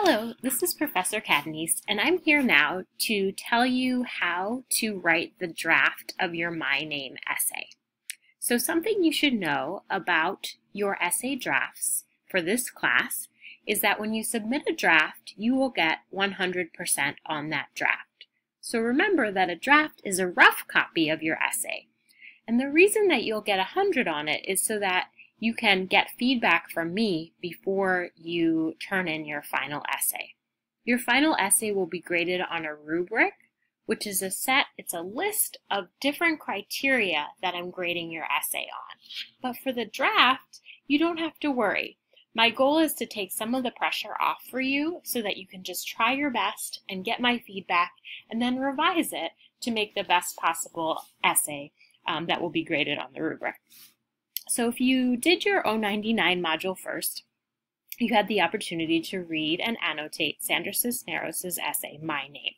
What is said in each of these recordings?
Hello, this is Professor Cadenese, and I'm here now to tell you how to write the draft of your My Name essay. So something you should know about your essay drafts for this class is that when you submit a draft, you will get 100% on that draft. So remember that a draft is a rough copy of your essay. And the reason that you'll get 100 on it is so that you can get feedback from me before you turn in your final essay. Your final essay will be graded on a rubric, which is it's a list of different criteria that I'm grading your essay on. But for the draft, you don't have to worry. My goal is to take some of the pressure off for you so that you can just try your best and get my feedback and then revise it to make the best possible essay that will be graded on the rubric. So if you did your O99 module first, you had the opportunity to read and annotate Sandra Cisneros' essay, My Name.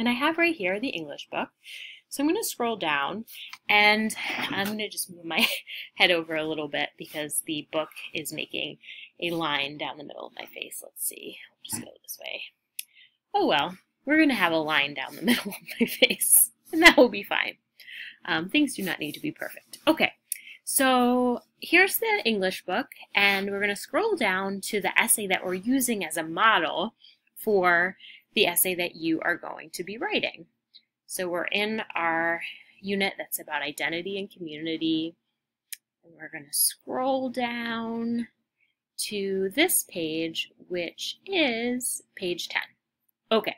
And I have right here the English book. So I'm going to scroll down, and I'm going to just move my head over a little bit because the book is making a line down the middle of my face. Let's see. I'll just go this way. Oh well, we're going to have a line down the middle of my face, and that will be fine. Things do not need to be perfect. Okay. So here's the English book, and we're going to scroll down to the essay that we're using as a model for the essay that you are going to be writing. So we're in our unit that's about identity and community, and we're going to scroll down to this page, which is page 10. Okay,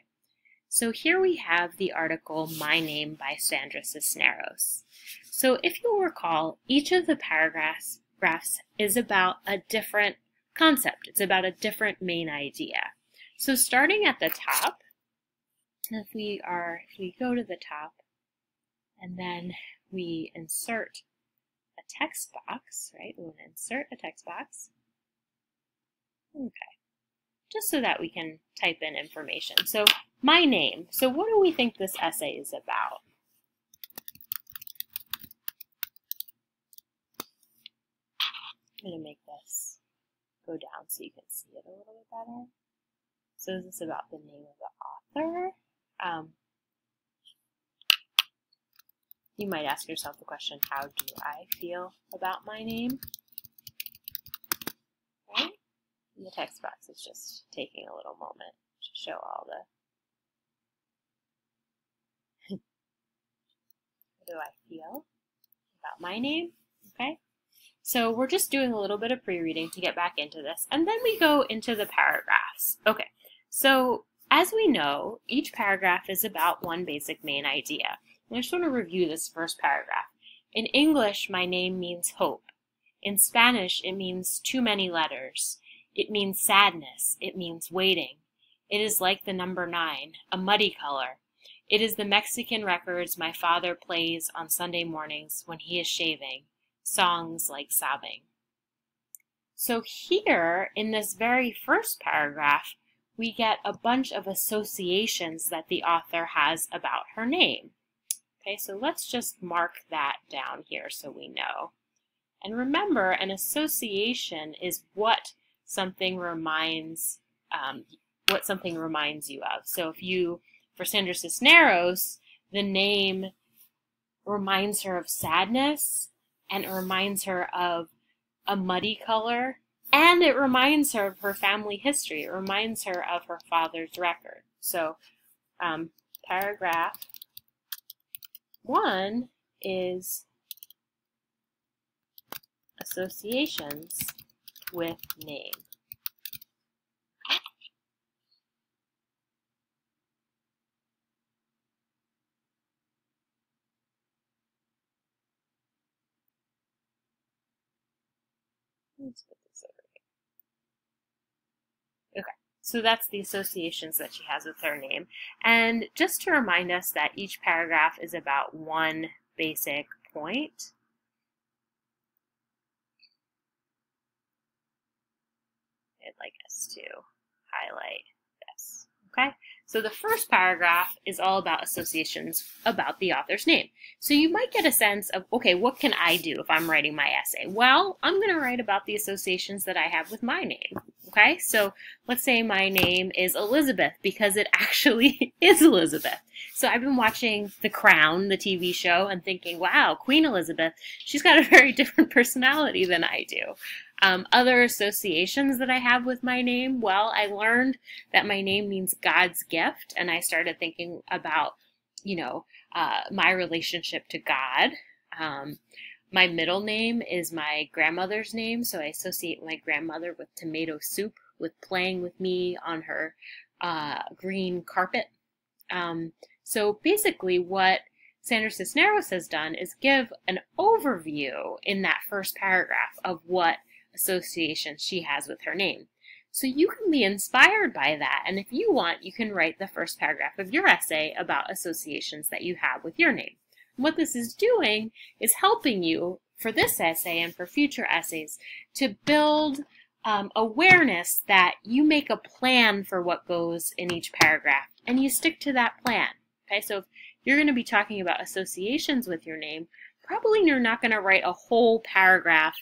so here we have the article My Name by Sandra Cisneros. So if you'll recall, each of the paragraphs is about a different concept. It's about a different main idea. So starting at the top, if we go to the top and then we insert a text box, right? We'll insert a text box. Okay. Just so that we can type in information. So my name. So what do we think this essay is about? I'm going to make this go down so you can see it a little bit better. So is this about the name of the author? You might ask yourself the question, how do I feel about my name? Right? And the text box is just taking a little moment to show all the how do I feel about my name? Okay. So we're just doing a little bit of pre-reading to get back into this, and then we go into the paragraphs. Okay, so as we know, each paragraph is about one basic main idea. And I just want to review this first paragraph. In English, my name means hope. In Spanish, it means too many letters. It means sadness. It means waiting. It is like the number 9, a muddy color. It is the Mexican records my father plays on Sunday mornings when he is shaving. Songs like sobbing. So here, in this very first paragraph, we get a bunch of associations that the author has about her name. Okay, so let's just mark that down here so we know. And remember, an association is what something reminds you of. So for Sandra Cisneros, the name reminds her of sadness, and it reminds her of a muddy color, and it reminds her of her family history. It reminds her of her father's record. So paragraph 1 is associations with name. Let's put this over here. Okay, so that's the associations that she has with her name. And just to remind us that each paragraph is about one basic point, I'd like us to highlight this. Okay, so the first paragraph is all about associations about the author's name. So you might get a sense of, okay, what can I do if I'm writing my essay? Well, I'm going to write about the associations that I have with my name. Okay, so let's say my name is Elizabeth because it actually is Elizabeth. So I've been watching The Crown, the TV show, and thinking, wow, Queen Elizabeth, she's got a very different personality than I do. Other associations that I have with my name, well, I learned that my name means God's gift, and I started thinking about, my relationship to God. My middle name is my grandmother's name, so I associate my grandmother with tomato soup, with playing with me on her green carpet. So basically what Sandra Cisneros has done is give an overview in that first paragraph of what associations she has with her name. So you can be inspired by that, and if you want, you can write the first paragraph of your essay about associations that you have with your name. What this is doing is helping you for this essay and for future essays to build awareness that you make a plan for what goes in each paragraph and you stick to that plan. Okay, so if you're going to be talking about associations with your name, probably you're not going to write a whole paragraph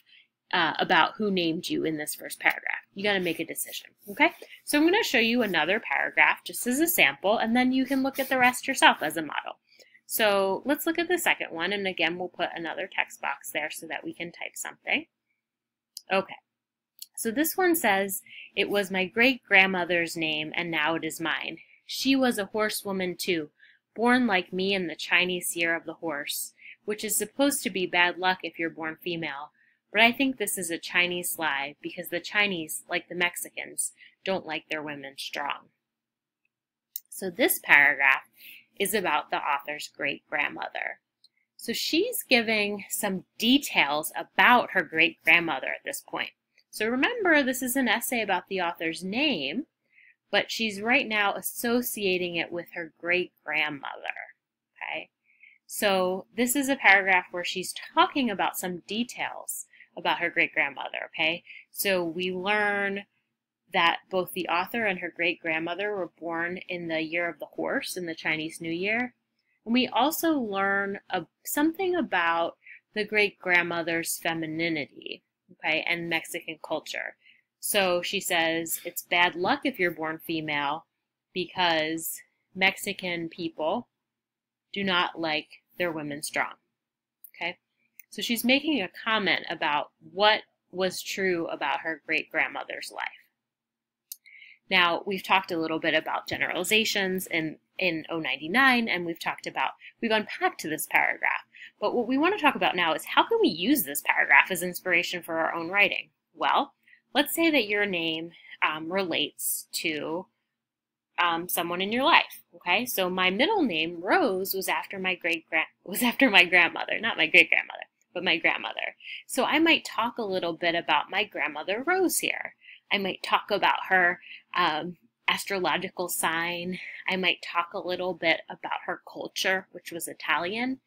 about who named you in this first paragraph. You got to make a decision. Okay, so I'm going to show you another paragraph just as a sample, and then you can look at the rest yourself as a model. So let's look at the second one, and again, we'll put another text box there so that we can type something. Okay, so this one says, "It was my great-grandmother's name, and now it is mine. She was a horsewoman too, born like me in the Chinese year of the horse, which is supposed to be bad luck if you're born female. But I think this is a Chinese lie, because the Chinese, like the Mexicans, don't like their women strong." So this paragraph is about the author's great-grandmother. So she's giving some details about her great-grandmother at this point. So remember, this is an essay about the author's name, but she's right now associating it with her great-grandmother. Okay? So this is a paragraph where she's talking about some details about her great-grandmother. Okay? So we learn that both the author and her great-grandmother were born in the year of the horse, in the Chinese New Year. And we also learn something about the great-grandmother's femininity, okay, and Mexican culture. So she says, it's bad luck if you're born female because Mexican people do not like their women strong, okay? So she's making a comment about what was true about her great-grandmother's life. Now, we've talked a little bit about generalizations in O99, and we've unpacked this paragraph. But what we want to talk about now is how can we use this paragraph as inspiration for our own writing? Well, let's say that your name relates to someone in your life. Okay, so my middle name, Rose, was after my grandmother, not my great-grandmother, but my grandmother. So I might talk a little bit about my grandmother, Rose, here. I might talk about her astrological sign. I might talk a little bit about her culture, which was Italian.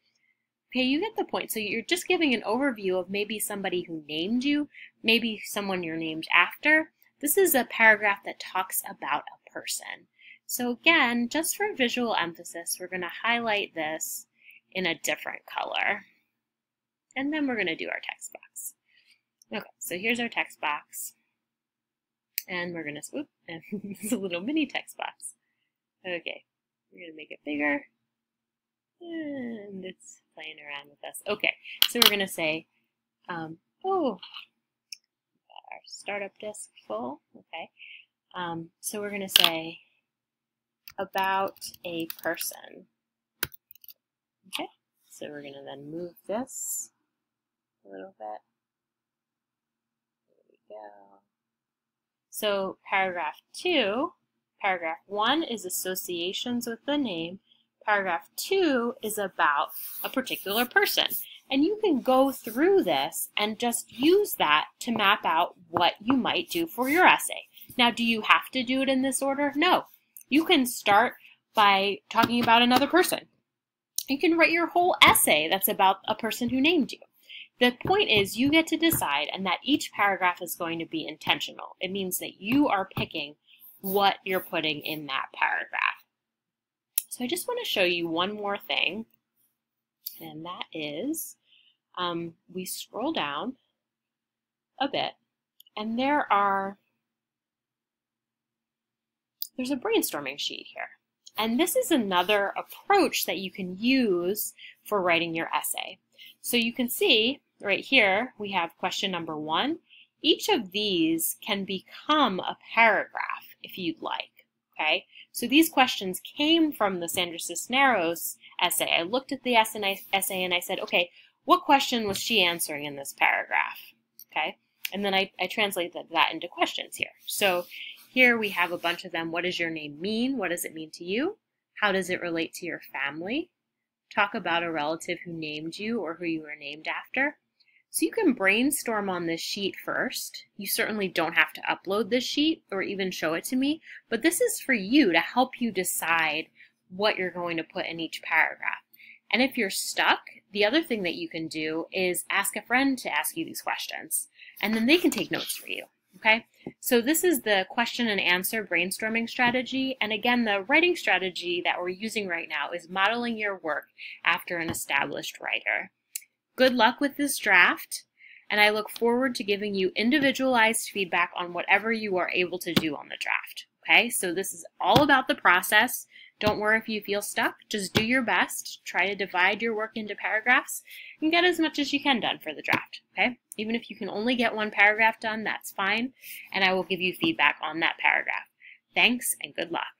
Okay, you get the point. So you're just giving an overview of maybe somebody who named you, maybe someone you're named after. This is a paragraph that talks about a person. So again, just for visual emphasis, we're going to highlight this in a different color. And then we're going to do our text box. Okay, so here's our text box. And we're going to swoop, and it's a little mini text box. Okay, we're going to make it bigger. And it's playing around with us. Okay, so we're going to say, got our startup disk full. Okay, so we're going to say, about a person. Okay, so we're going to then move this a little bit. There we go. So paragraph 1 is associations with the name. Paragraph 2 is about a particular person. And you can go through this and just use that to map out what you might do for your essay. Now, do you have to do it in this order? No. You can start by talking about another person. You can write your whole essay that's about a person who named you. The point is you get to decide, and that each paragraph is going to be intentional. It means that you are picking what you're putting in that paragraph. So I just want to show you one more thing, and that is we scroll down a bit, and there are there's a brainstorming sheet here. And this is another approach that you can use for writing your essay. So you can see right here, we have question number 1. Each of these can become a paragraph if you'd like, okay? So these questions came from the Sandra Cisneros essay. I looked at the essay and I said, okay, what question was she answering in this paragraph, okay? And then I translated that into questions here. So here we have a bunch of them. What does your name mean? What does it mean to you? How does it relate to your family? Talk about a relative who named you or who you were named after. So you can brainstorm on this sheet first. You certainly don't have to upload this sheet or even show it to me, but this is for you to help you decide what you're going to put in each paragraph. And if you're stuck, the other thing that you can do is ask a friend to ask you these questions, and then they can take notes for you, okay? So this is the question and answer brainstorming strategy, and again, the writing strategy that we're using right now is modeling your work after an established writer. Good luck with this draft, and I look forward to giving you individualized feedback on whatever you are able to do on the draft. Okay, so this is all about the process. Don't worry if you feel stuck. Just do your best. Try to divide your work into paragraphs and get as much as you can done for the draft. Okay, even if you can only get one paragraph done, that's fine, and I will give you feedback on that paragraph. Thanks and good luck.